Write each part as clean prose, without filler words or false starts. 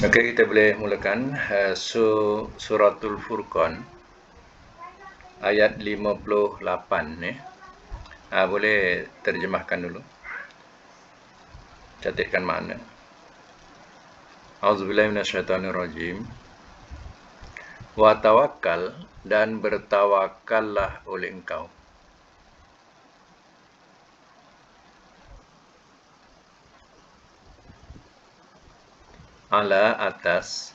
Okey, kita boleh mulakan Suratul Furqan ayat 58 ni. Boleh terjemahkan dulu. Catatkan makna. Auzubillahi minasyaitonirrajim. Wa tawakkal, dan bertawakallah oleh engkau. Ala, atas,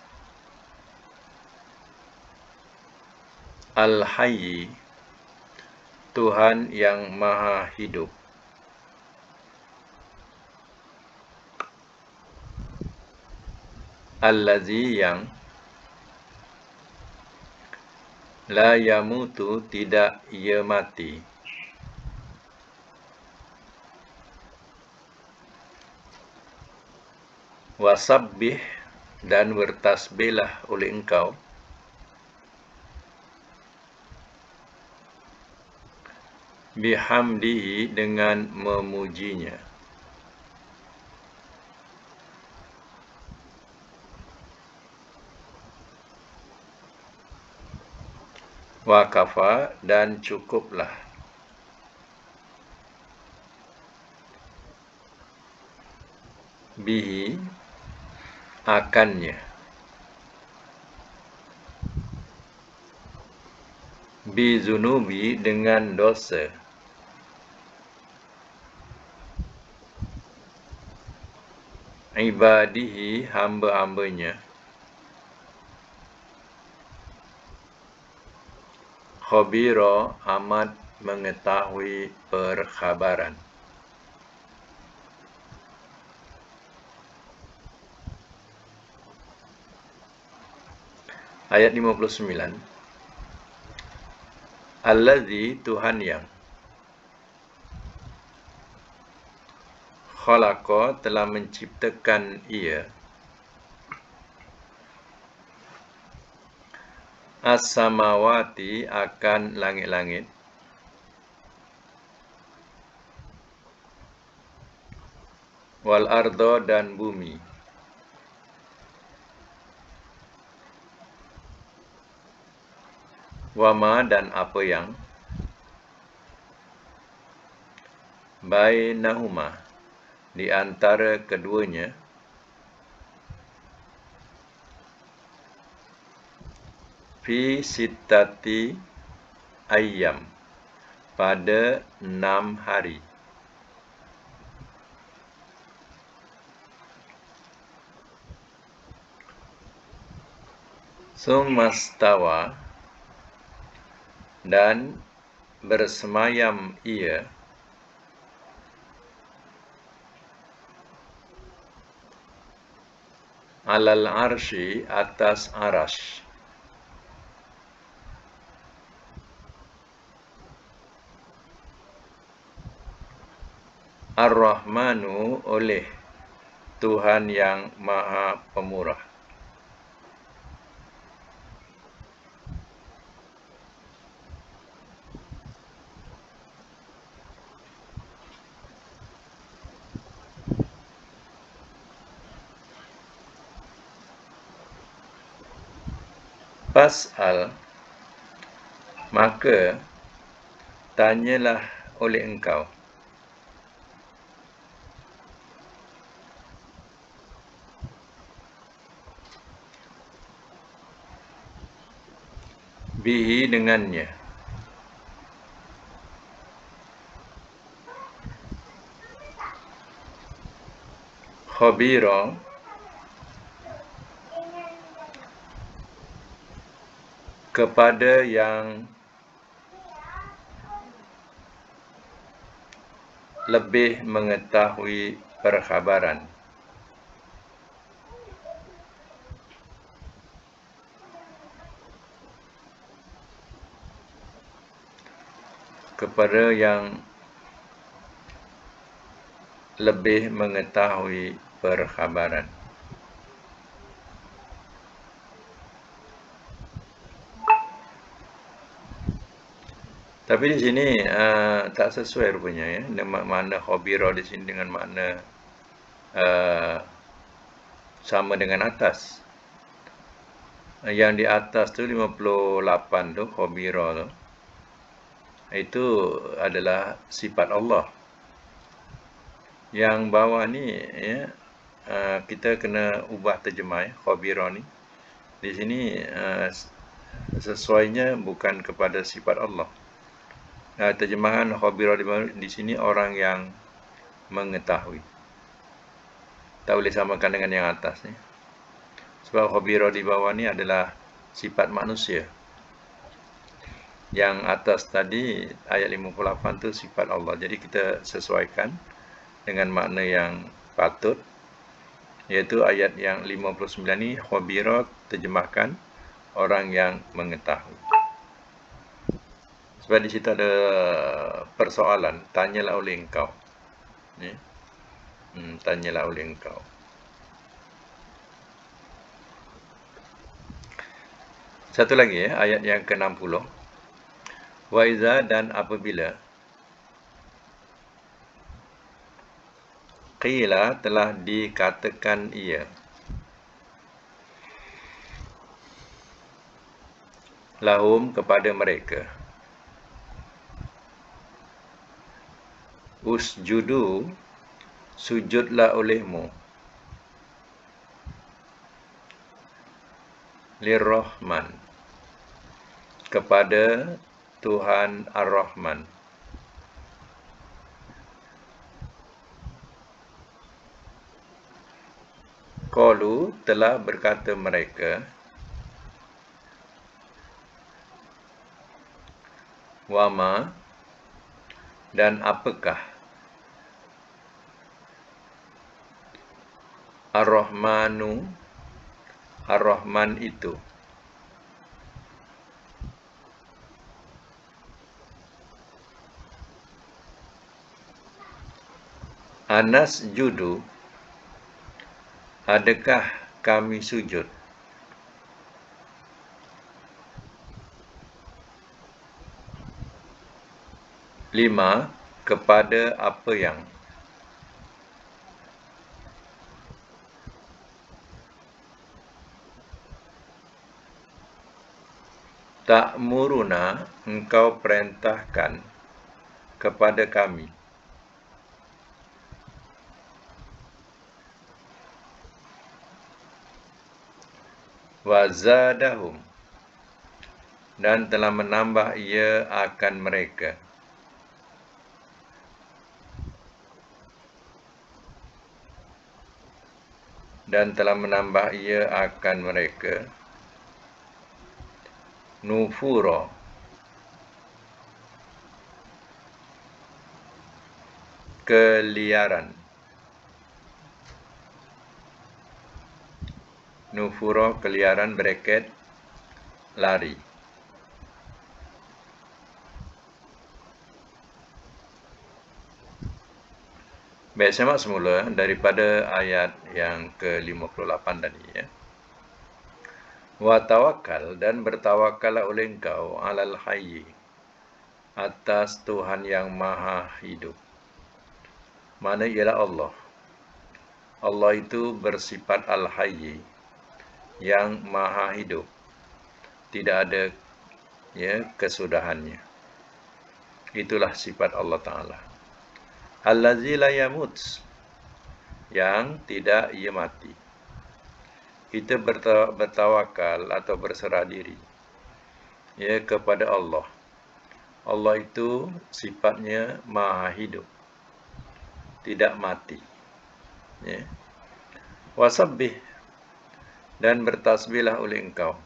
Al-Hayy, Tuhan yang Maha Hidup. Allazi, yang la yamutu, tidak ia mati. Wasabbih, dan bertasbihlah oleh engkau bihamdihi, dengan memujinya. Wakafa, dan cukuplah. Bihi, akannya. Bizunubi, dengan dosa. Ibadihi, hamba-hambanya. Khabira, amat mengetahui perkhabaran. Ayat 59. Allazi, Tuhan yang khalaqa, telah menciptakan ia, as-samawati, akan langit-langit, wal ardo, dan bumi, wama, dan apa yang bainahuma, di antara keduanya, fi sittati ayyam, pada 6 hari. Summastawa, dan bersemayam ia, alal arsy, atas arasy. Ar-Rahmanu, oleh Tuhan yang Maha Pemurah. Fas'al, maka tanyalah oleh engkau, bihi, dengannya, khabira, kepada yang lebih mengetahui perkhabaran. Kepada yang lebih mengetahui perkhabaran. Tapi di sini tak sesuai rupanya, ya, makna khabira di sini dengan makna sama dengan atas. Yang di atas tu 58 tu, khabira tu, itu adalah sifat Allah. Yang bawah ni, ya, kita kena ubah terjemah, khabira ni. Di sini sesuainya bukan kepada sifat Allah. Terjemahan khabira di sini orang yang mengetahui. Tak boleh samakan dengan yang atas ni. Sebab khabira di bawah ni adalah sifat manusia. Yang atas tadi ayat 58 tu sifat Allah. Jadi kita sesuaikan dengan makna yang patut, iaitu ayat yang 59 ni khabira terjemahkan orang yang mengetahui. Sebab di situ ada persoalan, tanyalah oleh engkau. Ya. Tanyalah oleh engkau. Satu lagi, ayat yang ke-60. Wa iza, dan apabila qila, telah dikatakan ia, lahum, kepada mereka, usjudu, sujudlah olehmu, lirrahman, kepada Tuhan Ar-Rahman. Qalu, telah berkata mereka, wama, dan apakah, Ar-Rahmanu, Ar-Rahman itu. Anas judu, adakah kami sujud, lima, kepada apa yang, ta'muruna, engkau perintahkan kepada kami, wazadahum, dan telah menambah ia akan mereka, dan telah menambah ia akan mereka, nufura, keliaran. Nufura, keliaran, bracket, lari. Baik, semak semula daripada ayat yang ke-58 tadi, ya. Wa tawakkal, dan bertawakallah oleh engkau, alal hayyi, atas Tuhan yang maha hidup. Mana ialah Allah. Allah itu bersifat al-hayyi, yang maha hidup. Tidak ada, ya, kesudahannya. Itulah sifat Allah Ta'ala. Allazi la yamut, yang tidak ia mati. Kita bertawakal atau berserah diri, ya, kepada Allah. Allah itu sifatnya maha hidup, tidak mati. Ya. Wasabbih, dan bertasbihlah oleh engkau.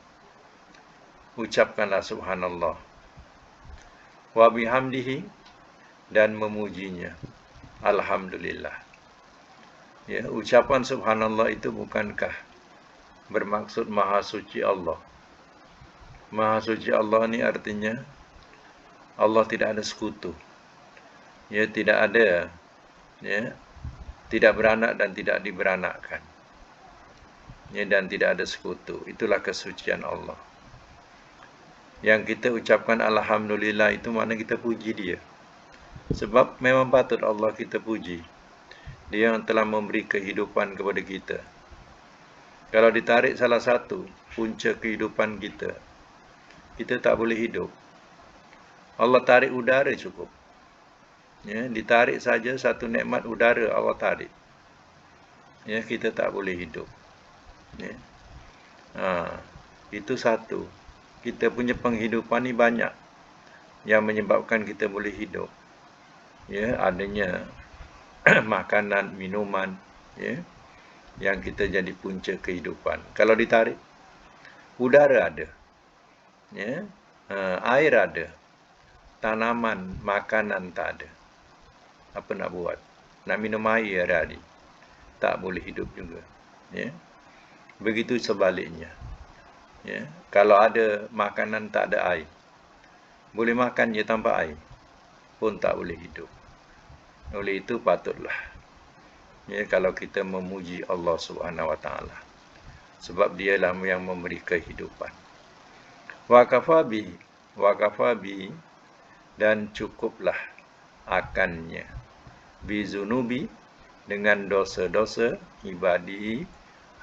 Ucapkanlah subhanallah. Wa bihamdihi, dan memujinya. Alhamdulillah. Ya, ucapan subhanallah itu bukankah bermaksud maha suci Allah. Maha suci Allah ni artinya Allah tidak ada sekutu. Ya, tidak ada, ya, tidak beranak dan tidak diberanakkan. Ya, dan tidak ada sekutu. Itulah kesucian Allah. Yang kita ucapkan alhamdulillah itu makna kita puji dia. Sebab memang patut Allah kita puji. Dia yang telah memberi kehidupan kepada kita. Kalau ditarik salah satu punca kehidupan kita, kita tak boleh hidup. Allah tarik udara cukup. Ya, ditarik saja satu nikmat udara Allah tarik. Ya, kita tak boleh hidup. Ya. Itu satu. Kita punya penghidupan ni banyak yang menyebabkan kita boleh hidup. Ya, adanya makanan, minuman, ya, yang kita jadi punca kehidupan. Kalau ditarik, udara ada, ya, air ada, tanaman, makanan tak ada. Apa nak buat? Nak minum air hari-hari, tak boleh hidup juga. Ya. Begitu sebaliknya. Ya. Kalau ada makanan tak ada air, boleh makan je tanpa air, pun tak boleh hidup. Oleh itu patutlah, ya, kalau kita memuji Allah Subhanahu Wa Taala, sebab dialah yang memberi kehidupan. Wa kafabi dan cukuplah akannya, bizunubi dengan dosa-dosa, ibadi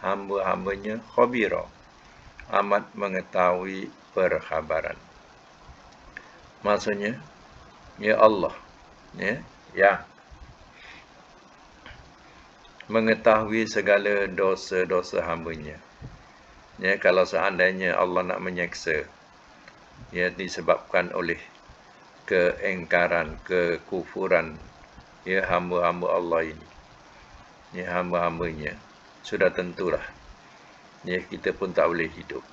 hamba-hambanya, khabira amat mengetahui perkhabaran. Maksudnya, ya Allah, ya, yang mengetahui segala dosa-dosa hambanya. Ya, kalau seandainya Allah nak menyeksa, ya, disebabkan oleh keengkaran, kekufuran, ya, hamba-hamba Allah ini, ya, hamba-hambanya, sudah tentulah, ya, kita pun tak boleh hidup.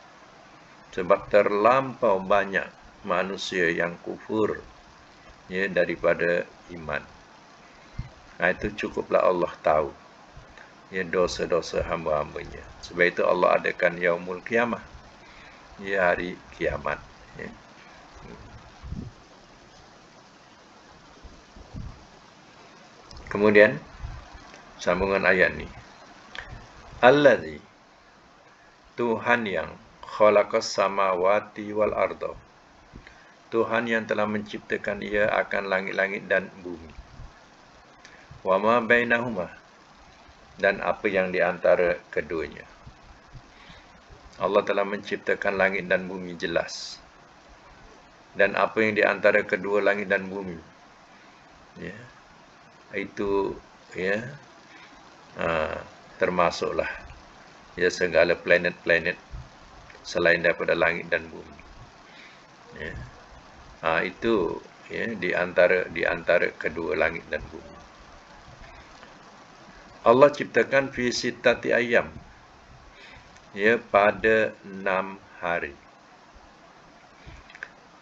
Sebab terlampau banyak manusia yang kufur, ya, daripada iman. Itu cukuplah Allah tahu, ya, dosa-dosa hamba-hambanya. Sebab itu Allah adakan yaumul qiyamah, ya, hari kiamat. Ya. Kemudian sambungan ayat ni, Allazi, Tuhan yang khalaqas samawati wal arda, Tuhan yang telah menciptakan ia akan langit-langit dan bumi. Wa ma bainahuma, dan apa yang di antara keduanya. Allah telah menciptakan langit dan bumi, jelas. Dan apa yang di antara kedua langit dan bumi, ya, itu, ya, termasuklah, ya, segala planet-planet selain daripada langit dan bumi. Ya. Itu, ya, di antara kedua langit dan bumi. Allah ciptakan fi sittati ayyam, ya, pada 6 hari.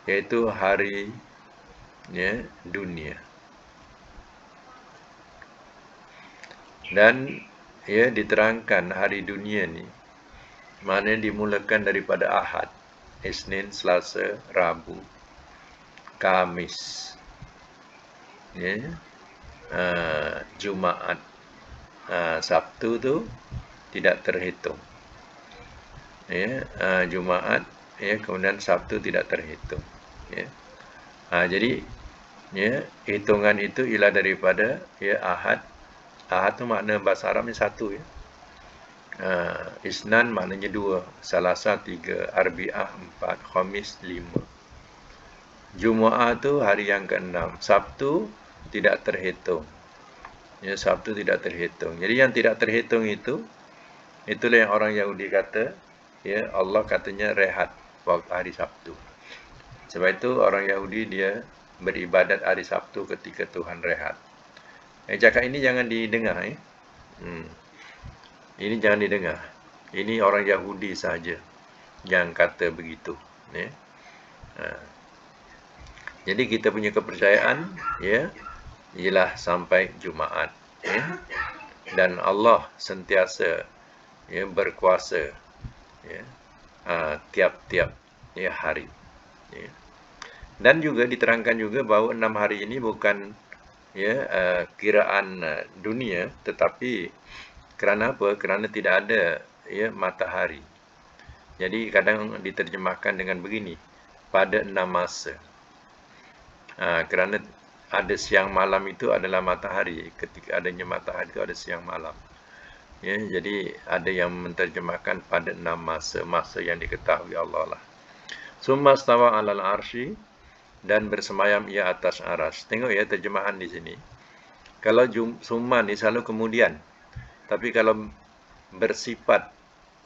Iaitu hari, ya, dunia. Dan, ya, diterangkan hari dunia ni maknanya dimulakan daripada Ahad, Isnin, Selasa, Rabu, Khamis, ya, Jumaat, Sabtu tu tidak terhitung. Ya, Jumaat, ya, kemudian Sabtu tidak terhitung. Ya. Jadi, ya, hitungan itu ialah daripada, ya, Ahad. Ahad tu makna bahasa Arabnya satu, ya. Isnan maknanya 2, Selasa 3, Arbi'ah 4, Khamis 5. Jumaat tu hari yang ke-6, Sabtu tidak terhitung. Ya, Sabtu tidak terhitung. Jadi yang tidak terhitung itu, itulah yang orang Yahudi kata, ya, Allah katanya rehat waktu hari Sabtu. Sebab itu orang Yahudi dia beribadat hari Sabtu ketika Tuhan rehat. Cakap ini jangan didengar, ya. Ini jangan didengar. Ini orang Yahudi saja yang kata begitu, ya. Jadi kita punya kepercayaan, ya, ialah sampai Jumaat, ya. Dan Allah sentiasa, ya, berkuasa, ya, tiap-tiap, ya, hari, ya. Dan juga diterangkan juga bahawa 6 hari ini bukan, ya, kiraan dunia, tetapi kerana apa? Kerana tidak ada, ya, matahari. Jadi kadang diterjemahkan dengan begini, pada 6 masa. Kerana ada siang malam itu adalah matahari. Ketika adanya matahari itu ada siang malam. Ya, jadi ada yang menterjemahkan pada 6 masa yang diketahui Allah lah. Summa stawa 'alal arsy, dan bersemayam ia atas aras. Tengok ya terjemahan di sini. Kalau summa ni selalu kemudian. Tapi kalau bersifat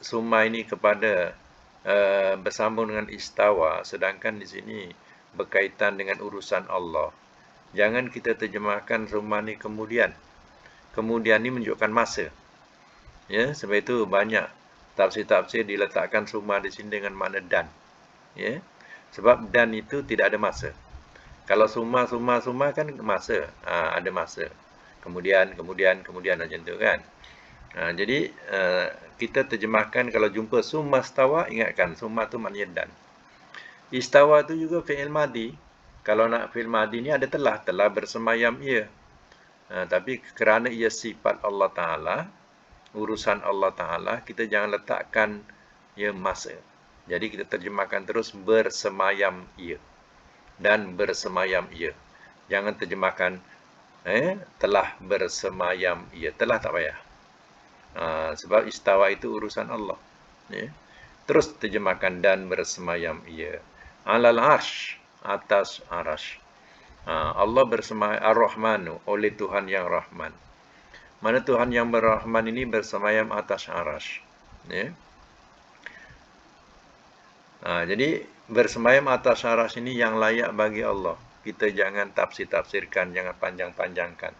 summa ini kepada bersambung dengan istawa, sedangkan di sini berkaitan dengan urusan Allah. Jangan kita terjemahkan summa ni kemudian. Kemudian ni menunjukkan masa. Ya, sebab itu banyak tafsir-tafsir diletakkan summa di sini dengan makna dan. Ya. Sebab dan itu tidak ada masa. Kalau summa kan masa, ada masa. Kemudian macam tu kan. Jadi kita terjemahkan kalau jumpa summa stawa, ingatkan summa tu maknanya dan. Istawa tu juga fi'il madi. Kalau nak fi'il madi ni ada telah bersemayam ia. Tapi kerana ia sifat Allah Ta'ala, urusan Allah Ta'ala, kita jangan letakkan ia masa. Jadi kita terjemahkan terus bersemayam ia. Dan bersemayam ia. Jangan terjemahkan telah bersemayam ia. Telah tak payah. Sebab istawa itu urusan Allah. Ya. Terus terjemahkan dan bersemayam ia. Alal arsh, atas arash. Allah bersemayam ar-Rahmanu, oleh Tuhan yang Rahman. Mana Tuhan yang berrahman ini bersemayam atas arash. Ya. Jadi bersemayam atas arash ini yang layak bagi Allah. Kita jangan tafsirkan, jangan panjang-panjangkan.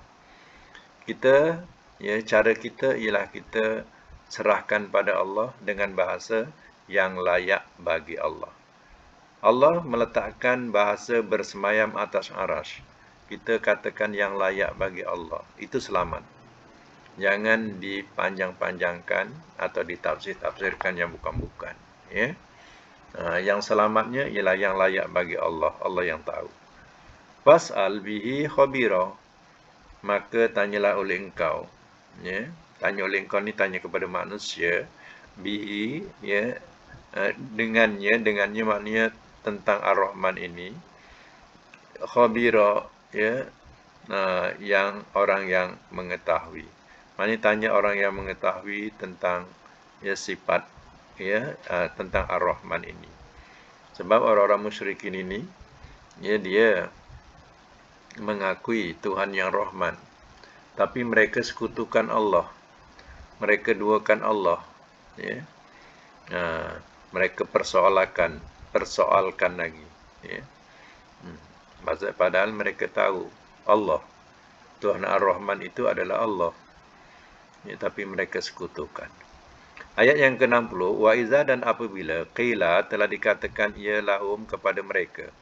Cara kita ialah kita serahkan pada Allah dengan bahasa yang layak bagi Allah. Allah meletakkan bahasa bersemayam atas arash. Kita katakan yang layak bagi Allah. Itu selamat. Jangan dipanjang-panjangkan atau ditafsir-tafsirkan yang bukan-bukan. Ya. Yang selamatnya ialah yang layak bagi Allah. Allah yang tahu. Fas'al bihi khabira. Maka tanyalah oleh engkau. Ya. Tanya oleh engkau ni tanya kepada manusia. Bihi, ya, dengannya maknanya tentang Ar-Rahman ini. Khabira, ya, yang orang yang mengetahui. Maknanya tanya orang yang mengetahui tentang sifat tentang Ar-Rahman ini. Sebab orang-orang musyrikin ini dia mengakui Tuhan yang Rahman, tapi mereka sekutukan Allah. Mereka duakan Allah. Ya. Mereka persoalkan lagi. Ya. Padahal mereka tahu Allah, Tuhan Ar-Rahman itu adalah Allah. Ya, tapi mereka sekutukan. Ayat yang ke-60, wa iza, dan apabila qila, telah dikatakan ia lahum kepada mereka,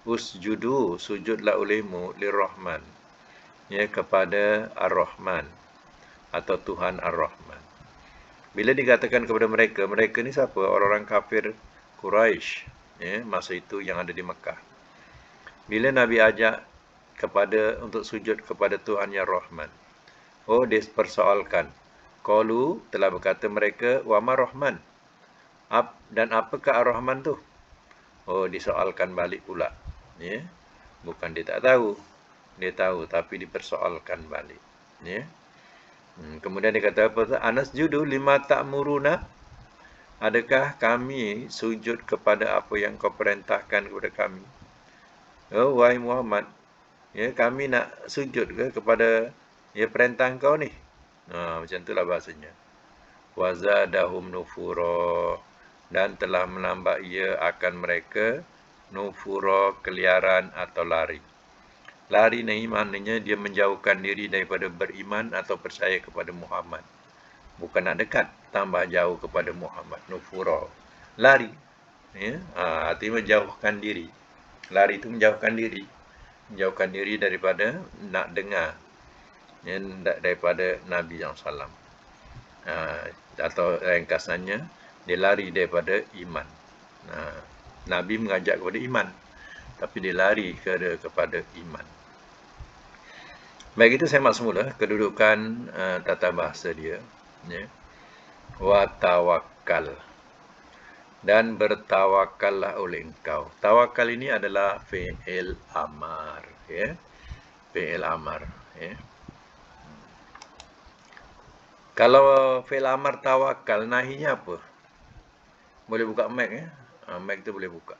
usjudu, sujudlah olehmu lirrahman, ya, kepada Ar-Rahman atau Tuhan Ar-Rahman. Bila dikatakan kepada mereka ni siapa? Orang-orang kafir Quraisy, ya, masa itu yang ada di Mekah. Bila Nabi ajak untuk sujud kepada Tuhan yang Rahman, dia persoalkan. Qalu, telah berkata mereka, wa ma Rahman, dan apakah Ar-Rahman tu? Disoalkan balik pula. Ya. Bukan dia tak tahu. Dia tahu, tapi dipersoalkan balik. Ya. Kemudian dia kata apa? Anasjudu lima ta'muruna. Adakah kami sujud kepada apa yang kau perintahkan kepada kami? Wahai Muhammad, ya, kami nak sujud kepada perintah kau ni. Macam itulah bahasanya. Wazadahum nufura, dan telah menambah ia akan mereka nufura, keliaran atau lari. Lari ni maknanya dia menjauhkan diri daripada beriman atau percaya kepada Muhammad. Bukan nak dekat, tambah jauh kepada Muhammad. Nufura, lari. Ya, artinya menjauhkan diri. Lari itu menjauhkan diri. Menjauhkan diri daripada nak dengar, ya, daripada Nabi SAW. Atau ringkasannya, dia lari daripada iman. Nabi mengajak kepada iman, tapi dia lari kepada iman. Baik, itu semak semula kedudukan tata bahasa dia. Ya. Wa tawakkal, dan bertawakallah oleh engkau. Tawakal ini adalah fi'il amar. Ya. Fi'il amar. Ya. Kalau fi'il amar tawakal, nahinya apa? Boleh buka mic ya? Mic tu boleh buka.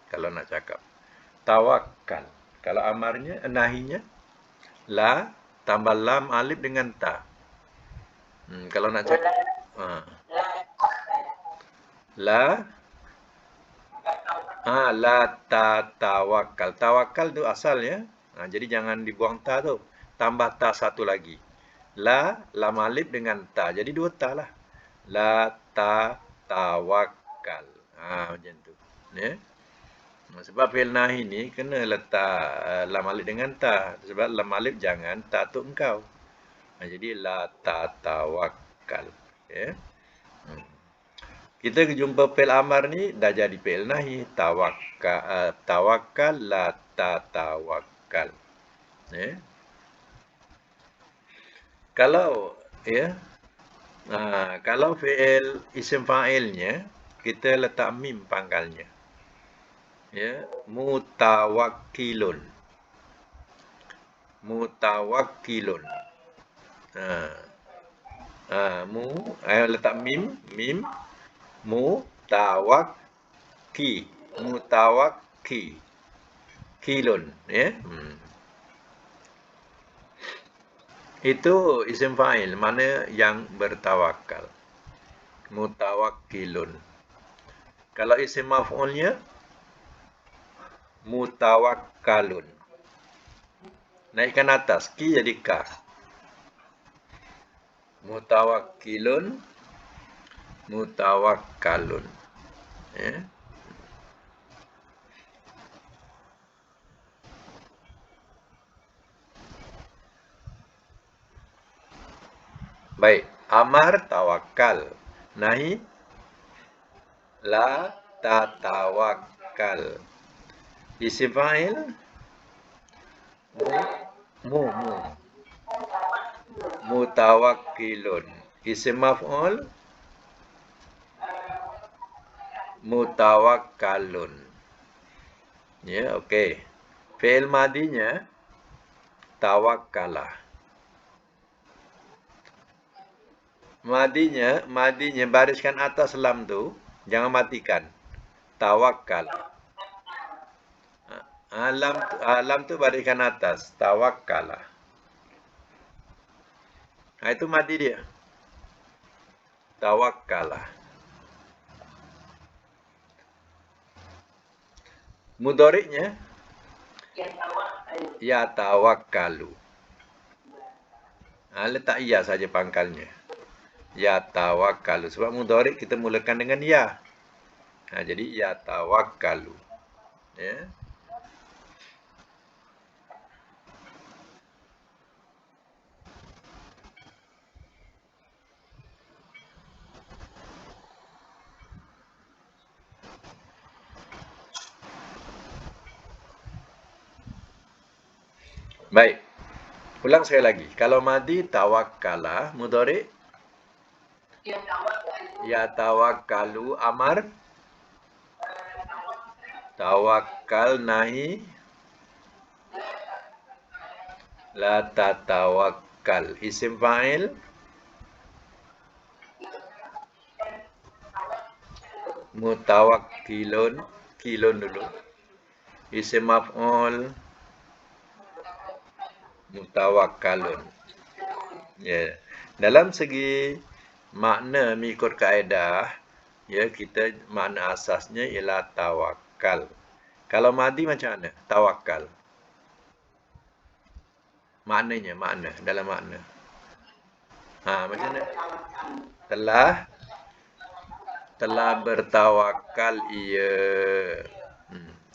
Kalau nak cakap. Tawakal. Kalau amarnya, nahinya, la, tambah lam, alif dengan ta. Kalau nak cakap, la, la ta tawakal. Tawakal tu asal ya. Jadi jangan dibuang ta tu. Tambah ta satu lagi. La, lam alif dengan ta. Jadi dua ta lah. La ta tawakal. Macam tu. Ya. Sebab fi'il nahi ni kena letak lam alif dengan ta. Sebab lam alif jangan, ta tu engkau. Jadi la ta tawakal. Ya. Kita jumpa fi'il amar ni dah jadi fi'il nahi. Tawakal la ta tawakal. Ya. Kalau fi'il isim fa'ilnya kita letak mim pangkalnya. Ya, mutawakkilun. Mutawakkilun. Letak mim mutawakki kilun ya. Itu isim fa'il, mana yang bertawakal. Mutawakkilun. Kalau isim maf'ulnya mutawakkalun. Naikkan atas, ki jadi ka. Mutawakkilun, mutawakkalun. Ya. Baik, amar tawakal. Nahi la tatawakkal. Isim fa'il mu mutawakkilun. Isim maf'ul mutawakkalun. Ya, okey. Fi'il madinya tawakkalah. Madinya bariskan atas lam tu, jangan matikan. Tawakkal. Lam tu bariskan atas, tawakkalah. Itu madi dia. Tawakkalah. Mudhari'nya ya tawakkalu. Letak ya saja pangkalnya. Ya tawakkalu. Sebab mudhari' kita mulakan dengan ya. Jadi ya tawakkalu. Ya. Baik. Ulang sekali lagi. Kalau madi tawakkalah, mudhari' ya tawakkalu, amar tawakkal, nahi la tatawakkal. Isim fa'il mutawakkilun, kilun dulu. Isim maf'ul mutawakkalun. Ya. Dalam segi makna mengikut kaedah, ya, kita makna asasnya ialah tawakal. Kalau madi macam mana? Tawakal. Maknanya, dalam makna. Macam mana? Telah bertawakal ia.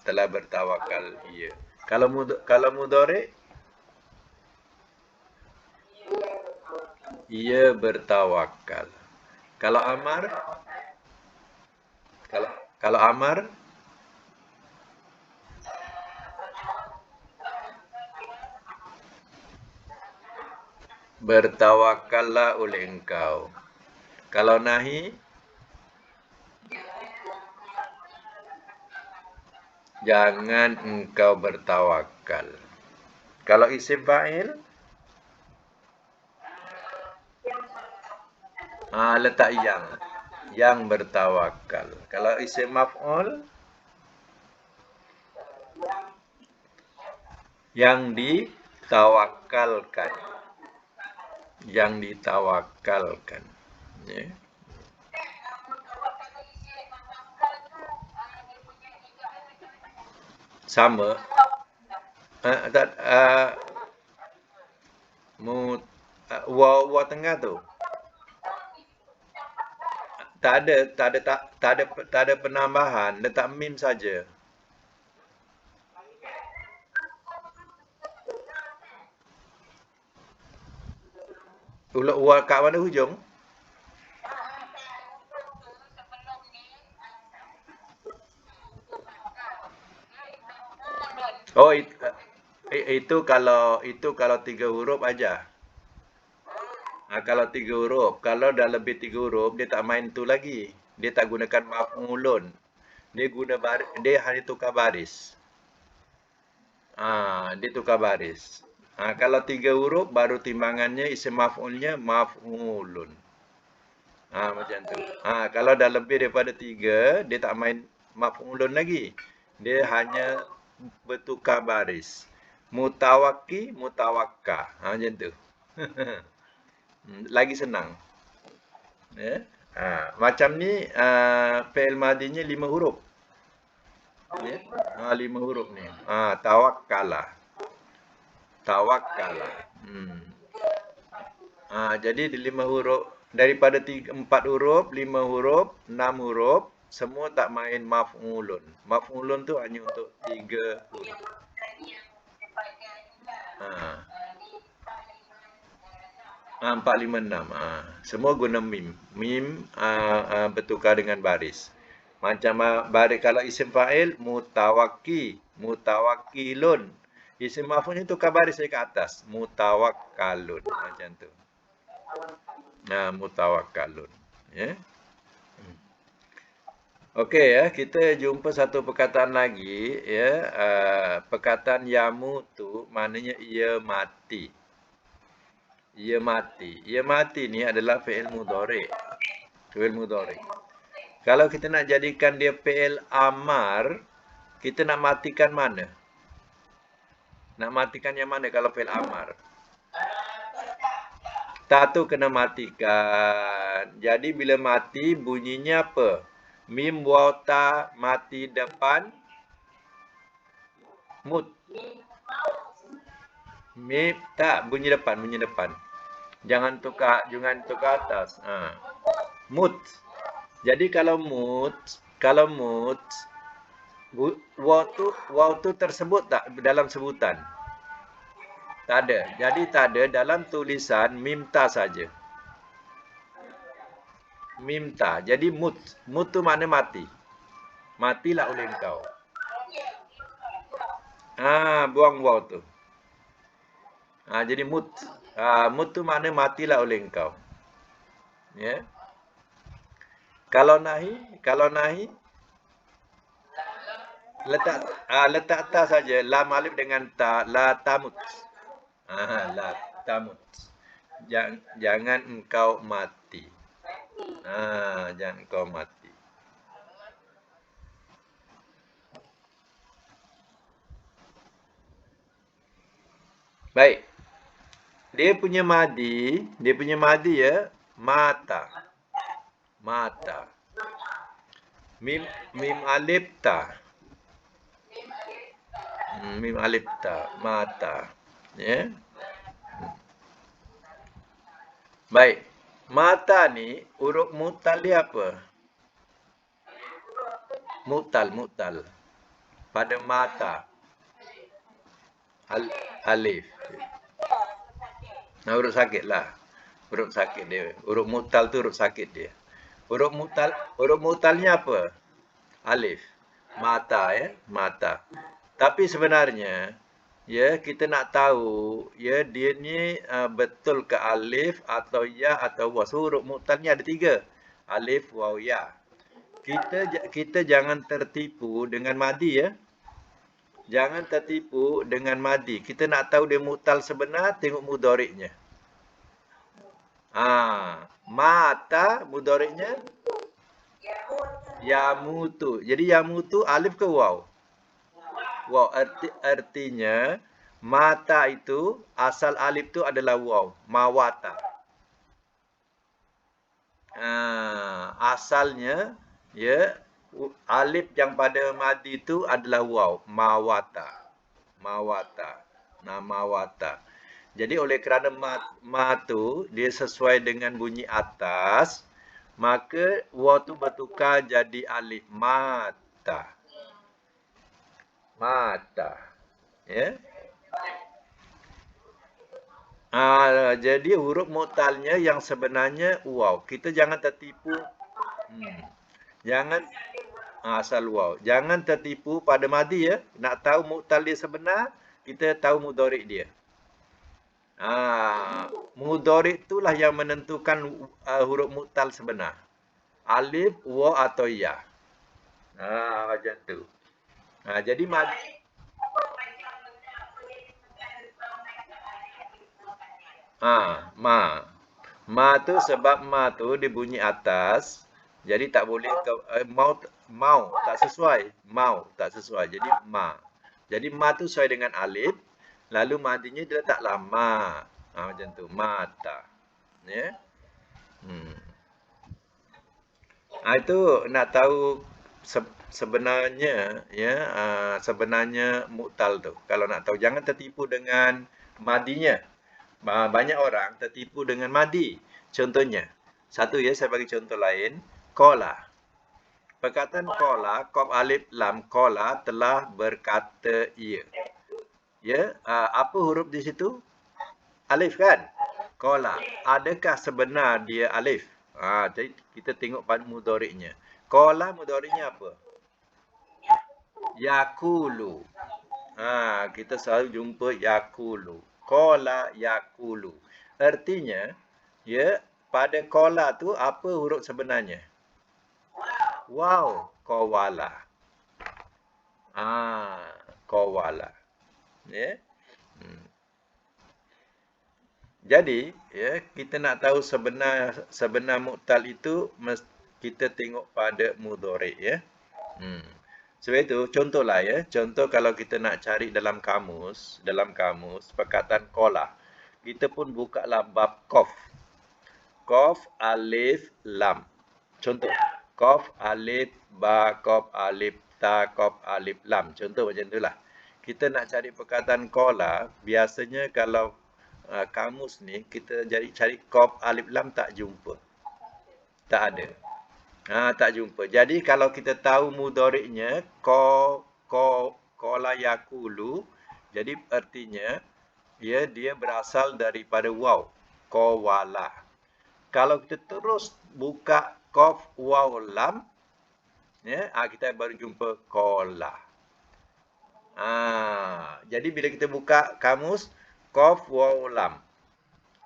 Telah bertawakal ia. Kalau mudhari' ia bertawakal. Kalau amar bertawakallah oleh engkau. Kalau nahi jangan engkau bertawakal. Kalau isim fa'il Letak yang bertawakal. Kalau isim maf'ul yang ditawakalkan, yang ditawakalkan. Ya. Sama. Tak, waw tengah tu. Tak ada penambahan, letak mim saja. Waw kat mana hujung? Oh, itu kalau 3 huruf aja. Kalau 3 huruf, kalau dah lebih 3 huruf, dia tak main tu lagi. Dia tak gunakan maf'ulun. Dia hanya tukar baris. Dia tukar baris. Kalau 3 huruf, baru timbangannya isim maf'ulnya maf'ulun. Macam tu. Kalau dah lebih daripada 3, dia tak main maf'ulun lagi. Dia hanya bertukar baris. Mutawakki, mutawakka. Macam tu. Lagi senang. Ya. Macam ni, fi'il madinya 5 huruf. Ya. 5 huruf ni. Tawakkala. Tawakkala. Jadi di 5 huruf, daripada 4 huruf, 5 huruf, 6 huruf, semua tak main maf'ulun. Maf'ulun tu hanya untuk 3 huruf. Ha. 4, 5, 6. Semua guna mim. Mim bertukar dengan baris. Macam baris kalau isim fa'il, mutawakki, mutawakkilun. Isim maf'ulnya tukar baris saya ke atas. Mutawakkalun. Macam tu. Mutawakkalun. Ya. Okey ya, kita jumpa satu perkataan lagi ya. Perkataan yamutu maknanya ia mati. Ia mati. Ia mati ni adalah fi'il mudhari'. Fi'il mudhari'. Kalau kita nak jadikan dia fi'il amar, kita nak matikan mana? Nak matikan yang mana kalau fi'il amar? Ta tu kena matikan. Jadi bila mati bunyinya apa? Mim waw ta mati depan mut. Mim tak bunyi depan. Jangan tukar atas. Mut. Jadi kalau mut waw tu tersebut tak dalam sebutan? Tak ada. Jadi tak ada dalam tulisan mimta saja. Mimta. Jadi mut. Mut tu makna mati. Matilah oleh engkau. Buang waw tu. Jadi mut. Mut tu makna matilah oleh engkau. Ya. Kalau nahi letak ta saja, lam alif dengan ta, la tamut. La tamut. Jangan engkau mati. Jangan engkau mati. Baik. Dia punya madi ya, mata. Mata. Mim alif ta. Mim alif ta, mata. Ya. Baik. Mata ni huruf mutal dia apa? Mutal. Pada mata. Alif. Huruf sakit lah. Huruf sakit dia. Huruf mutal tu huruf sakit dia. Huruf mutalnya apa? Alif. Mata ya, mata. Tapi sebenarnya ya kita nak tahu ya dia ni betul ke alif atau ya atau waw. Huruf mutalnya ada 3. Alif, waw, ya. Kita jangan tertipu dengan madi ya. Jangan tertipu dengan madi. Kita nak tahu dia mutal sebenar, tengok mudhari'nya. Mata mudhari'nya yamutu. Jadi yamutu alif ke waw? Waw. Artinya mata itu asal alif itu adalah waw. Mawata. Asalnya ya alif yang pada madi itu adalah waw. Mawata. Mawata. Mawata. Jadi oleh kerana ma tu dia sesuai dengan bunyi atas, maka waw tu bertukar jadi alif. Mata. Mata. Ya. Jadi huruf mu'talnya yang sebenarnya waw. Kita jangan tertipu. Jangan asal waw. Jangan tertipu pada madi ya. Nak tahu mu'tal dia sebenar, kita tahu mudhari' dia. Mudhari' itulah yang menentukan huruf mu'tal sebenar. Alif, waw atau ya. Macam tu. Jadi madi. Ma tu sebab ma tu dibunyi atas. Jadi tak boleh mau tak sesuai. Mau tak sesuai. Jadi ma. Jadi ma tu sesuai dengan alif. Lalu madinya dia tak lama. Macam tu. Mata. Ya. Itu nak tahu sebenarnya ya sebenarnya mu'tal tu. Kalau nak tahu jangan tertipu dengan madinya. Banyak orang tertipu dengan madi. Contohnya, satu ya saya bagi contoh lain, qala. Perkataan qala, qaf alif lam qala telah berkata ia. Ya, apa huruf di situ? Alif kan? Qala. Adakah sebenar dia alif? Jadi kita tengok pada mudhari'nya. Qala mudhari'nya apa? Yaqulu. Kita selalu jumpa yaqulu. Qala yaqulu. Artinya, ya, pada qala tu apa huruf sebenarnya? Waw, qawala. Qawala. Ya. Jadi, ya, kita nak tahu sebenar mu'tal itu kita tengok pada mudhari' ya. Sebab itu contohlah ya. Contoh kalau kita nak cari dalam kamus perkataan qala. Kita pun bukalah bab qaf. Qaf alif lam. Contoh. Qaf alif ba qaf alif ta qaf alif lam. Contoh macam itulah. Kita nak cari perkataan qala, biasanya kalau kamus ni kita cari qaf alif lam tak jumpa. Tak ada. Tak jumpa. Jadi kalau kita tahu mudhari'nya qala yaqulu, jadi artinya ya dia berasal daripada waw. Qawala. Kalau kita terus buka qaf waw lam, ya, kita baru jumpa qala. Jadi bila kita buka kamus qaf waw lam,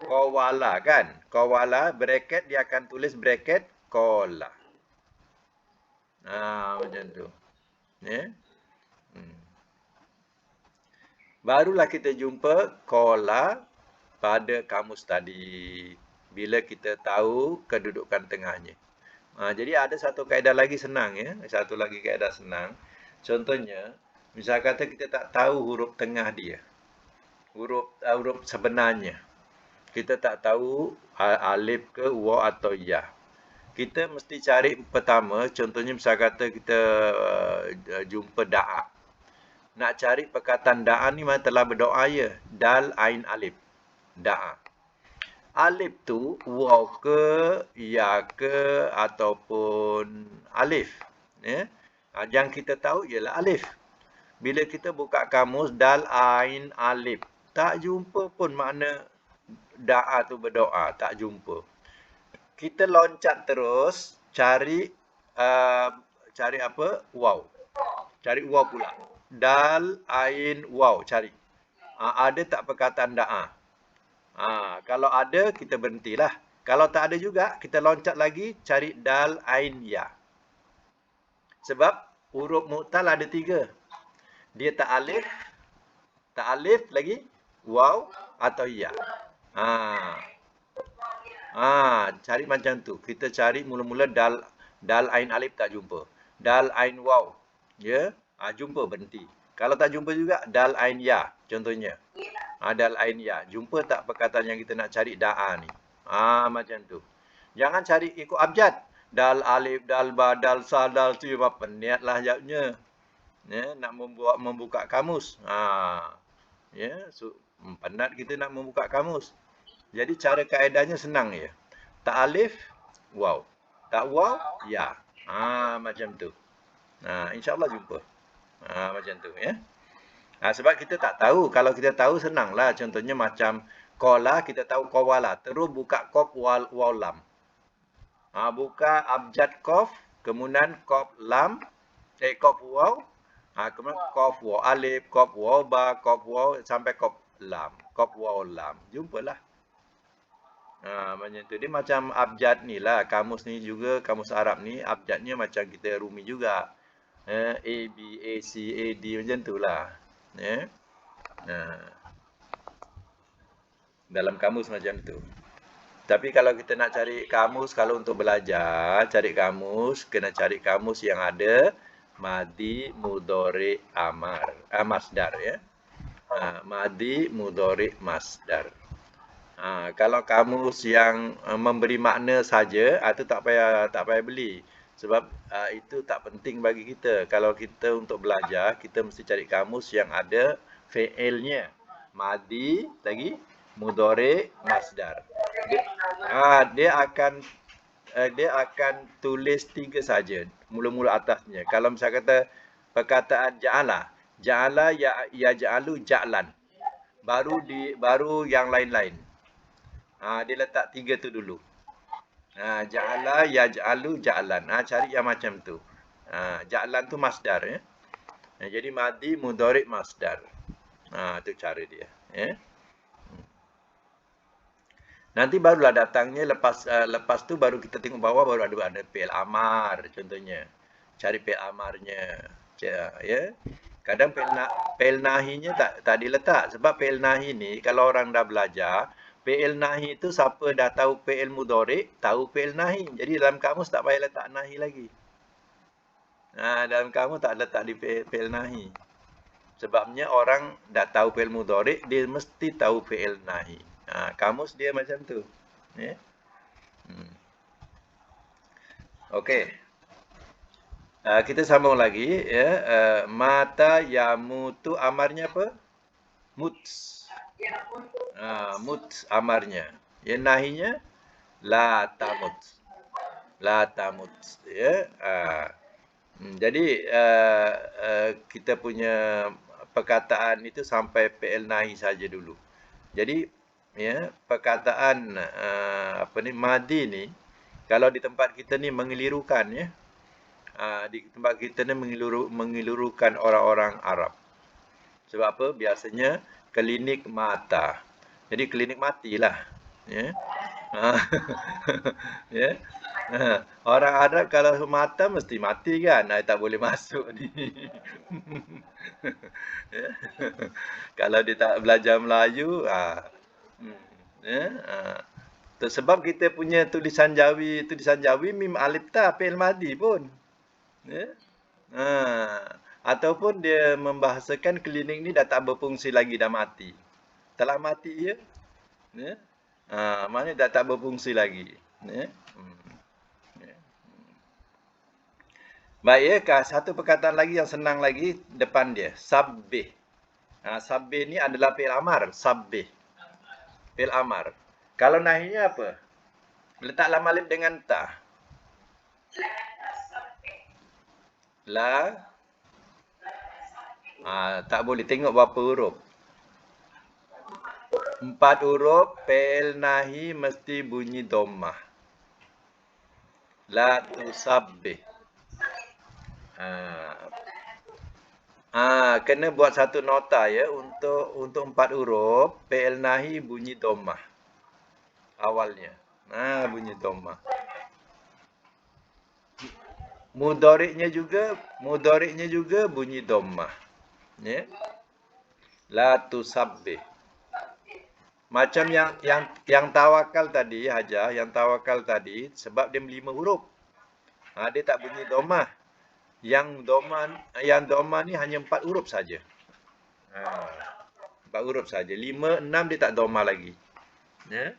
qawala kan? Qawala bracket dia akan tulis bracket qala. Macam tu. Ya. Barulah kita jumpa qala pada kamus tadi. Bila kita tahu kedudukan tengahnya. Jadi ada satu kaedah lagi senang ya. Satu lagi kaedah senang. Contohnya, misal kata kita tak tahu huruf tengah dia. Huruf sebenarnya. Kita tak tahu alif ke waw atau ya. Kita mesti cari pertama, contohnya misal kata kita jumpa da'a. Nak cari perkataan da'a ni mana telah berdoa ya. Dal, ain, alif. Da'a. Alif tu waw ke, ya ke, ataupun alif. Ya? Yang kita tahu ialah alif. Bila kita buka kamus, dal, ain, alif. Tak jumpa pun makna da'a tu berdoa. Tak jumpa. Kita loncat terus cari apa? Waw. Cari waw pula. Dal, ain, waw. Cari. Ada tak perkataan da'a? Kalau ada, kita berhentilah. Kalau tak ada juga, kita loncat lagi cari dal, ain, ya. Sebab huruf mu'tal ada 3. Dia tak alif lagi, waw atau ya. Cari macam tu. Kita cari mula-mula dal ain alif tak jumpa. Dal ain waw. Ya. Jumpa berhenti. Kalau tak jumpa juga dal ain ya contohnya. Dal ain ya. Jumpa tak perkataan yang kita nak cari da'a ni? Macam tu. Jangan cari ikut abjad. Dal alif, dal ba, dal sa, dal tu apa niatlah jawabnya. Ya, nak membuka kamus. Ya, penat kita nak membuka kamus. Jadi cara kaedahnya senang je. Tak alif, waw. Tak waw, ya. Macam tu. InsyaAllah jumpa. Macam tu ya. Sebab kita tak tahu. Kalau kita tahu senanglah. Contohnya macam kola, kita tahu kowala. Terus buka kof waw lam. Buka abjad kof, kemudian kof lam, kof waw, kemudian kof waw alif, kof waw ba, kof waw sampai kof lam. Kof waw lam. Jumpalah. Macam tu. Dia macam abjad ni lah. Kamus ni juga, kamus Arab ni, abjadnya macam kita rumi juga. A, B, A, C, A, D macam tu lah. Dalam kamus macam tu. Tapi kalau kita nak cari kamus, kalau untuk belajar, cari kamus, kena cari kamus yang ada madi, mudhari, amar. Masdar ya. Madi, mudhari, masdar. Kalau kamus yang memberi makna saja, itu tak payah beli. Sebab itu tak penting bagi kita. Kalau kita untuk belajar, kita mesti cari kamus yang ada fi'ilnya. Madi, lagi mudhari, masdar. Dia akan tulis 3 saja, mula-mula atasnya. Kalau misalnya kata perkataan ja'ala, ja'ala ya ja'alu ja'lan. Baru yang lain-lain. Dia letak 3 tu dulu. Ja'ala yaj'alu ja'lan. Cari yang macam tu. Ja'lan tu masdar ya. Jadi madi, mudhari, masdar. Tu cara dia ya. Nanti barulah datangnya lepas tu baru kita tengok bawah baru ada fi'il amar contohnya. Cari fi'il amarnya. Ya. Kadang fi'il nahinya tak diletak sebab fi'il nahi ni kalau orang dah belajar, fi'il nahi itu siapa dah tahu fi'il mudhari, tahu fi'il nahi. Jadi dalam kamus tak payah letak nahi lagi. Dalam kamus tak letak di fi'il nahi. Sebabnya orang dah tahu fi'il mudhari, dia mesti tahu fi'il nahi. Kamus dia macam tu. Ya. Okey. Kita sambung lagi ya. Mata yamutu amarnya apa? Mut. Mut amarnya. Ya nahinya la tamut. La tamut ya. Jadi kita punya perkataan itu sampai fi'il nahi saja dulu. Jadi ya perkataan madi ni kalau di tempat kita ni mengelirukan ya. Di tempat kita ni mengelurukan orang-orang Arab. Sebab apa? Biasanya klinik mata. Jadi klinik matilah. Ya. Ya. Orang Arab kalau mata mesti mati kan. Tak boleh masuk ni. Ya. Kalau dia tak belajar Melayu, sebab kita punya tulisan Jawi mim alif ta fi'il madi pun. Ya. Ataupun dia membahasakan klinik ni dah tak berfungsi lagi, dah mati. Telah mati ya. Ya. Maknanya dah tak berfungsi lagi. Ya. Baik ya, satu perkataan lagi yang senang lagi depan dia, sabbih. Sabbih ni adalah fi'il amar, sabbih. Fi'il amar. Kalau nahinya apa? Letak lam alif dengan ta. La. Tak boleh. Tengok berapa huruf. 4 huruf. Fi'il nahi mesti bunyi dhammah. La tusabbih. Kena buat satu nota ya untuk 4 huruf. Fi'il nahi bunyi dhammah. Awalnya. Bunyi dhammah. Mudhari'nya juga bunyi dhammah. Ya. La tusabbih. Macam yang tawakal tadi, Hajar, yang tawakal tadi sebab dia 5 huruf. Dia tak bunyi domah. Yang domah ni hanya 4 huruf saja. 4 huruf saja. 5, 6 dia tak domah lagi. Ya.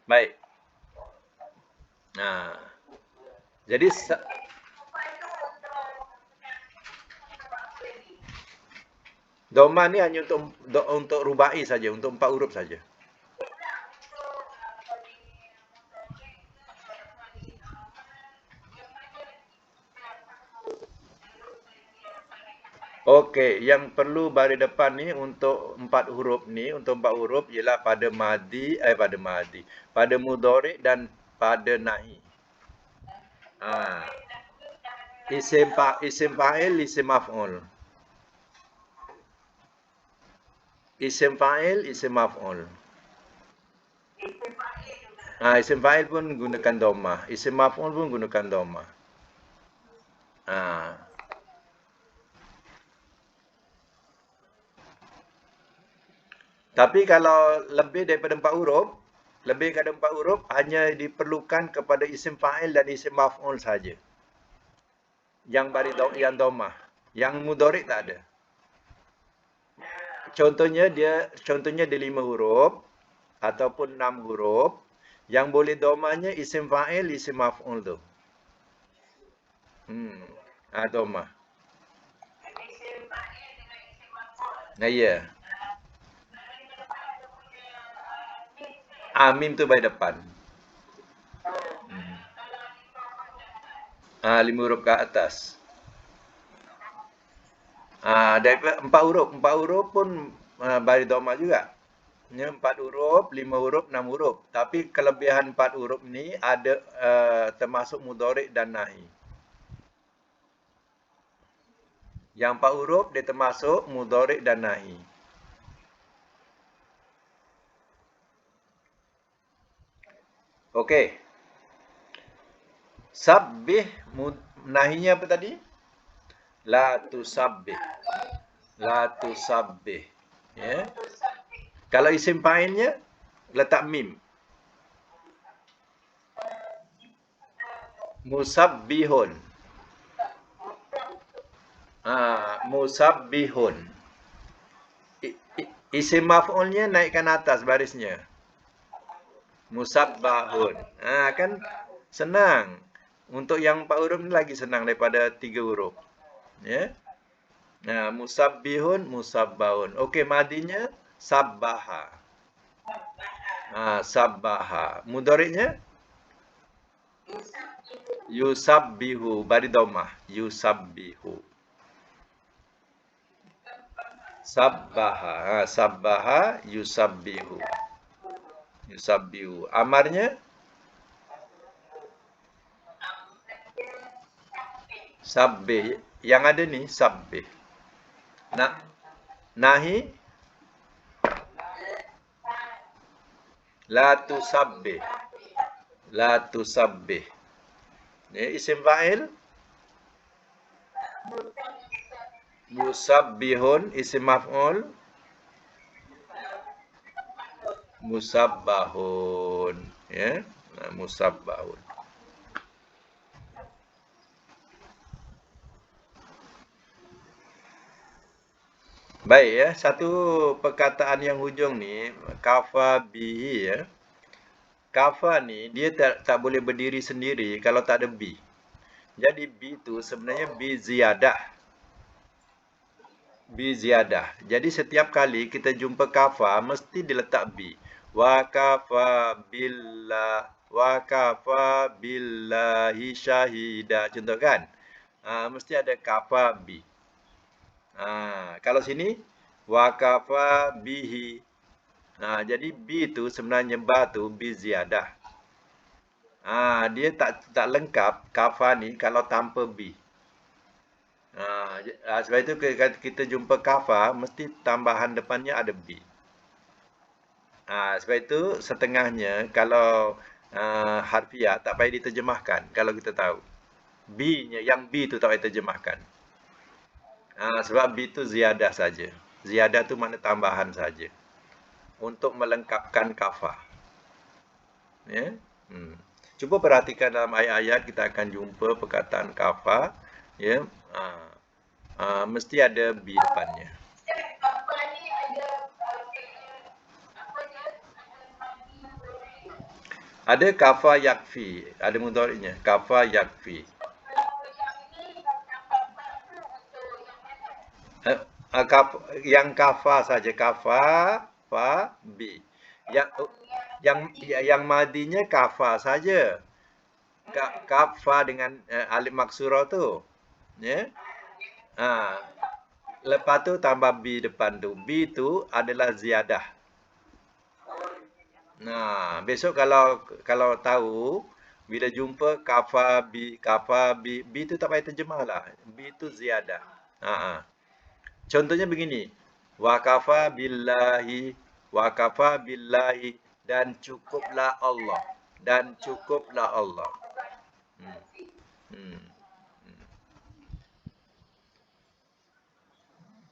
Baik. Jadi domah ni hanya untuk rubai saja, untuk 4 huruf saja. Okey, yang perlu baris depan ni untuk 4 huruf ni, untuk 4 huruf ialah pada pada mudhari' dan pada nahi. Isim fa'il, isim maf'ul. Isim fa'il, isim maf'ul. Isim fa'il pun gunakan dhammah, isim maf'ul pun gunakan dhammah. Tapi kalau lebih daripada 4 huruf, hanya diperlukan kepada isim fa'il dan isim maf'ul saja. Yang dhammah. Yang mudhari' tak ada. Contohnya dia 5 huruf ataupun 6 huruf. Yang boleh dhammahnya isim fa'il, isim maf'ul tu. Dhammah. Ya. Mim tu baris depan. 5 huruf ke atas. Daripada 4 huruf pun baris dhammah juga. 4 huruf, 5 huruf, 6 huruf. Tapi kelebihan 4 huruf ni ada termasuk mudhari' dan nahi. Yang 4 huruf dia termasuk mudhari' dan nahi. Okey. Sabbih, nahinya apa tadi? La tusabbih. La tusabbih. Ya. Kalau isim fa'ilnya letak mim. Musabbihun. Musabbihun. Isim maf'ulnya naikkan atas barisnya. Musabbahun. Kan senang. Untuk yang 4 huruf ni lagi senang daripada 3 huruf. Ya. Musabbihun, musabbahun. Okey, madinya sabbaha. Sabbaha. Mudhari'nya yusabbihu. Baris dhammah. Yusabbihu. Sabbaha. Sabbaha yusabbihu. Yusabbihu. Amarnya sabbih. Yang ada ni sabbih. Nahi la tusabbih. La tusabbih. Isim fa'il musabbihun, isim maf'ul musabbahun. Ya, musabbahun. Baik ya, satu perkataan yang hujung ni kafa bihi ya. Kafa ni dia tak boleh berdiri sendiri kalau tak ada bi. Jadi bi tu sebenarnya bi ziyadah. Bi ziyadah. Jadi setiap kali kita jumpa kafa mesti diletak bi. Wa kafa billah, wa kafa billahi syahida. Contoh kan? Mesti ada kafa bi. Kalau sini wakafa bihi. Jadi bi tu sebenarnya ba tu bi ziyadah. Dia tak lengkap kafa ni kalau tanpa bi. Sebab itu kita jumpa kafa mesti tambahan depannya ada bi. Sebab itu setengahnya kalau harfiah tak payah diterjemahkan kalau kita tahu. B-nya yang B tu tak payah terjemahkan. Sebab B tu ziyadah saja. Ziyadah tu makna tambahan saja. untuk melengkapkan kafa. Ya. Cuba perhatikan dalam ayat-ayat kita akan jumpa perkataan kafa, ya. Mesti ada bi depannya. Ada kafa yakfi, ada mudhari'nya, kafa yakfi. Yang kafa saja, kafa, fa, bi. Yang madinya kafa saja. Kafa dengan alif maksurah tu. Ya. Lepas tu tambah bi depan tu. Bi tu adalah ziyadah. Nah, besok kalau tahu bila jumpa kafa bi tu tak payah terjemah lah. Bi tu ziyadah. Contohnya begini. Wa kafa billahi dan cukuplah Allah. Dan cukuplah Allah.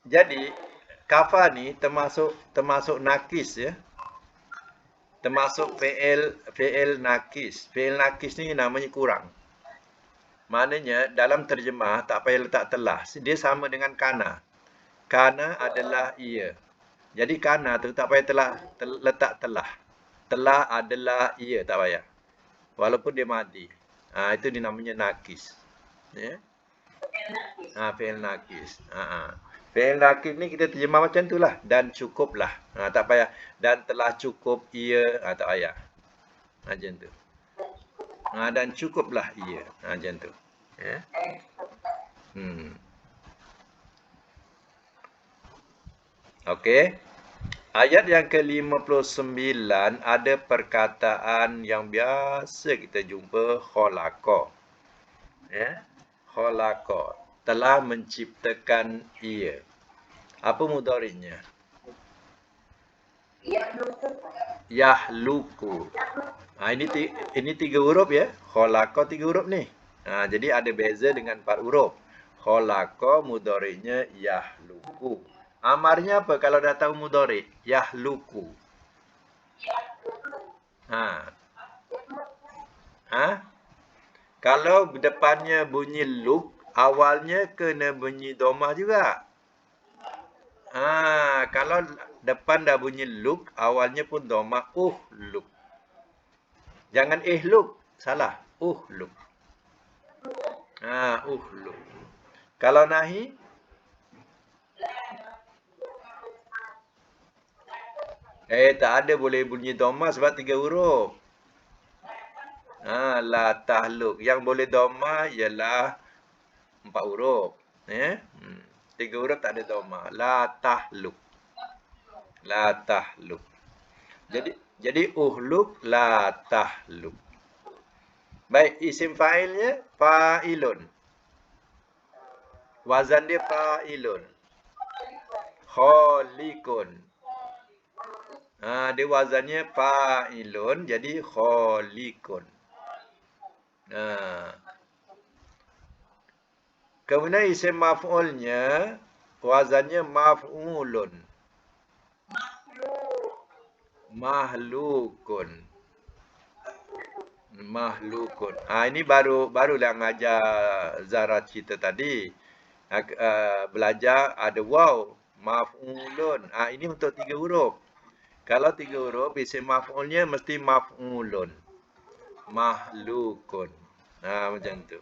Jadi kafa ni termasuk nakis, ya. Termasuk fi'il nakis. Fi'il nakis ni namanya kurang. Maknanya dalam terjemah tak payah letak telah. Dia sama dengan kana. Kana adalah ia. Jadi kana tu tak payah letak telah. Telah adalah ia, tak payah. Walaupun dia madi. Itu dinamanya nakis. Ya. Fi'il nakis. Fi'il nakis ni kita terjemah macam tu lah. Dan cukuplah. Tak payah. Dan telah cukup ia. Tak payah. Macam tu. Dan cukuplah ia. Macam tu. Ya. Okey. Ayat yang ke-59 ada perkataan yang biasa kita jumpa, khalaqa. Ya. Khalaqa. Telah menciptakan ia. Apa mudhari'nya? Yahluku. Ini 3 huruf, ya. Khalaqa 3 huruf ni. Jadi ada beza dengan 4 huruf. Khalaqa mudhari'nya yahluku. Amarnya apa kalau dah tahu mudhari'? Yahluku. Kalau depannya bunyi luk, awalnya kena bunyi domah juga. Kalau depan dah bunyi luk, awalnya pun domah luk. Jangan luk, salah. Luk. Luk. Kalau nahi, tak ada boleh bunyi domah sebab 3 huruf. La tahluk. Yang boleh domah ialah 4 huruf. 3 huruf tak ada domah. La tahluk. La tahluk. Jadi uhluk la tahluk. Baik, isim fa'ilnya fa'ilun. Wazan dia fa'ilun. Khaliqun. Dia wazannya fa'ilun, jadi khaliqun. Kemudian isim maf'ulnya wazannya maf'ulun. Mahlukun. Mahlukun. Ini barulah ngajar Zara cerita tadi. Belajar ada waw, maf'ulun. Ini untuk 3 huruf. Kalau 3 huruf, isim maf'ulnya mesti maf'ulun. Mahlukun. Macam tu.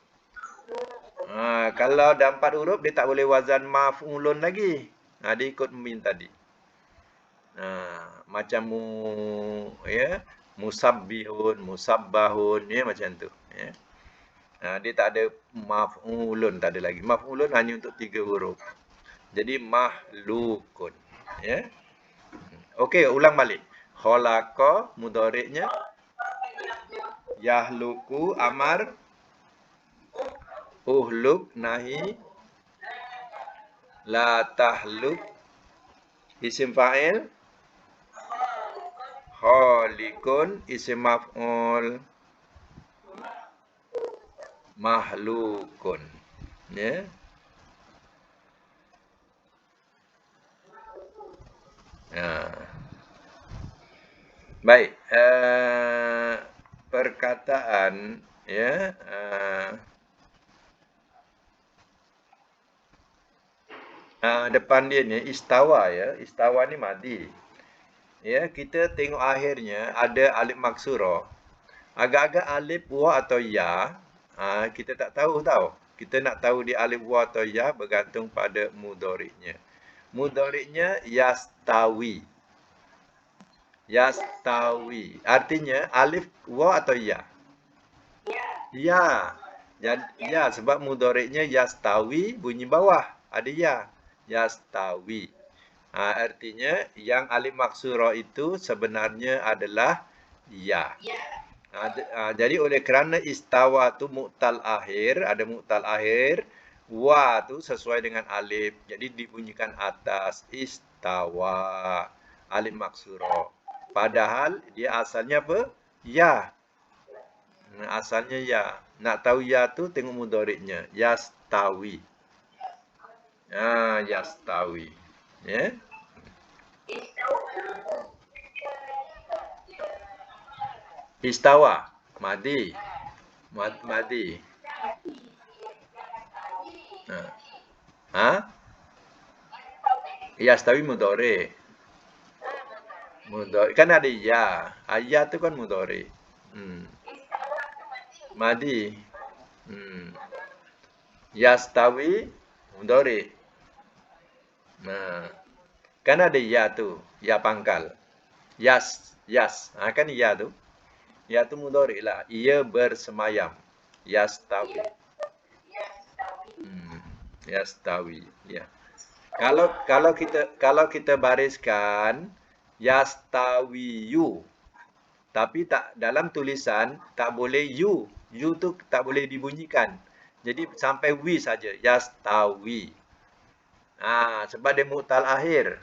Kalau dah 4 huruf, dia tak boleh wazan maf'ulun lagi. Dia ikut min tadi. Macam musabbihun, musabbahun, macam tu. Ya. Dia tak ada maf'ulun, tak ada lagi. Maf'ulun hanya untuk 3 huruf. Jadi mahlukun. Ya. Okey, ulang balik. Khalaqa mudhari'nya yahluku amar, uhluk nahi, la tahluk isim fa'il, khaliqun isim maf'ul, mahlukun. Ya. Baik, perkataan ya, depan dia ni istawa ya. Istawa ni madi. Ya, kita tengok akhirnya ada alif maksurah. Agak-agak alif wa atau ya, kita tak tahu tau. Kita nak tahu dia alif wa atau ya bergantung pada mudhari'nya. Mudhari'nya yastawi. Yastawi. Artinya alif wa atau ya? Ya. Ya, sebab mudhari'nya yastawi bunyi bawah. Ada ya. Yastawi. Artinya yang alif maksurah itu sebenarnya adalah ya. Jadi oleh kerana istawa tu mu'tal akhir, ada mu'tal akhir, wa tu sesuai dengan alif. Jadi dibunyikan atas istawa. Alif maksurah. Padahal dia asalnya apa? Ya. Asalnya ya. Nak tahu ya tu tengok mudhari'nya. Yastawi. Yastawi. Ya. Istawa. Madi. Madi. Ha? Yastawi mudhari'. Mudhari'. Kan ada ya. Ya tu kan mudhari'. Madi. Yastawi mudhari'. Kan ada ya tu. Ya pangkal. Yas. Kan ya tu. Ya tu mudhari' lah. Ia bersemayam. Yastawi. Yastawi. Ya. Kalau kita bariskan yastawiyu. Tapi tak dalam tulisan tak boleh yu. Yu tu tak boleh dibunyikan. Jadi sampai wi saja. Yastawi. Sebab dia mu'tal akhir.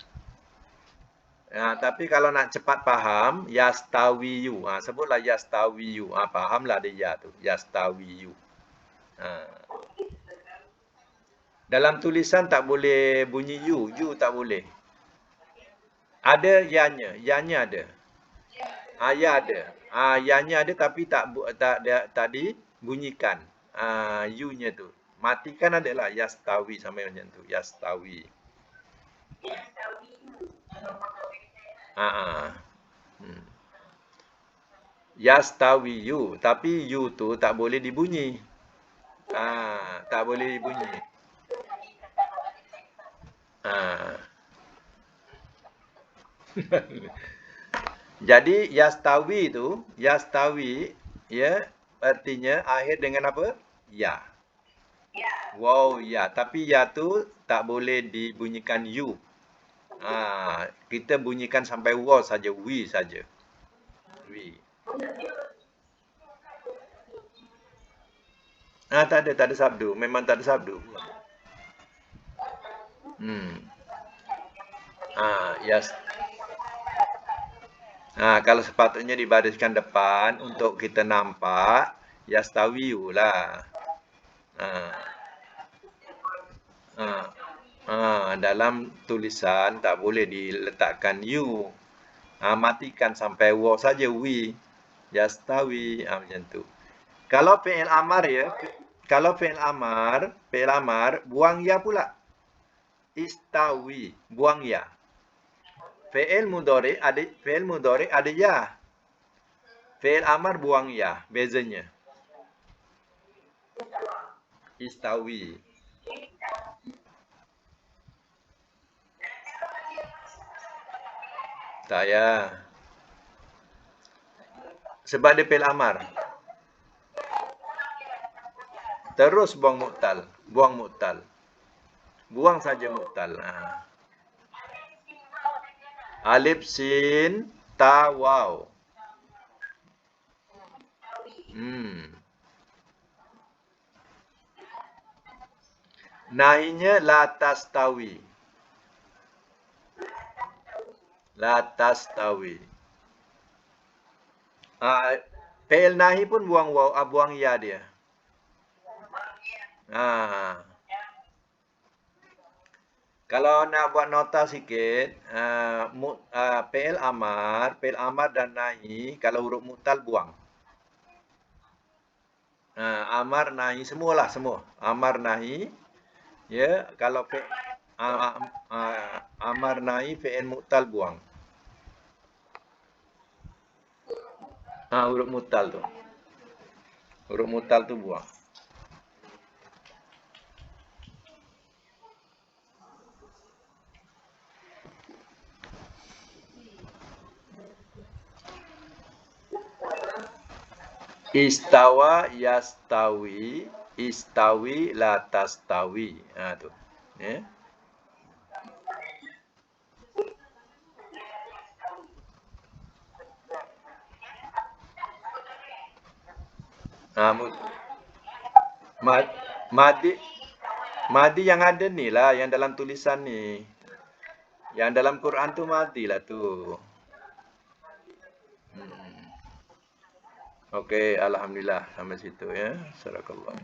Tapi kalau nak cepat faham, yastawiyu. Sebutlah yastawiyu. Fahamlah dia ya tu. Yastawiyu. Dalam tulisan tak boleh bunyi yu. Yu tak boleh. Ada yanya. Yanya ada. Ya ada. Yanya ada tapi tak dibunyikan. Yu-nya tu. Matikan adalah yastawi sampai macam tu. Yastawi. Yastawi yu. Tapi yu tu tak boleh dibunyi. Tak boleh dibunyi. Jadi yastawi tu, yastawi ya artinya akhir dengan apa? Ya. Wow, ya. Tapi ya tu tak boleh dibunyikan yu. Kita bunyikan sampai wa saja, wi saja. Wi. Tak ada sabdu. Memang tak ada sabdu. Yes. Kalau sepatutnya dibariskan depan untuk kita nampak, yastawiyu lah. Dalam tulisan tak boleh diletakkan yu. Matikan sampai wa saja wi. Yastawi. Macam tu. Kalau fi'il amar ya, kalau fi'il amar buang ya pula. Istawi, buang ya. Fi'il mudhari ada ya. Fi'il amar buang ya, bezanya. Istawi. Tak ya. Sebab dia fi'il amar. Terus buang mu'tal. Buang saja mu'tal. Alif, sin, ta, waw. Nahinya la tastawi. La tastawi. Fi'il nahi pun buang waw, buang ya dia. Kalau nak buat nota sikit, fi'il amar dan nahi, kalau huruf mu'tal buang. Amar, nahi, semualah, semua. Amar, nahi, ya, kalau amar, nahi, fi'il mu'tal buang. Huruf mu'tal tu. Huruf mu'tal tu buang. Istawa, yastawi, istawi, la tastawi. Tu. Ya. Madi, madi yang ada ni lah, yang dalam tulisan ni. Yang dalam Quran tu madi lah tu. Okey, alhamdulillah sampai situ ya. Surakallah.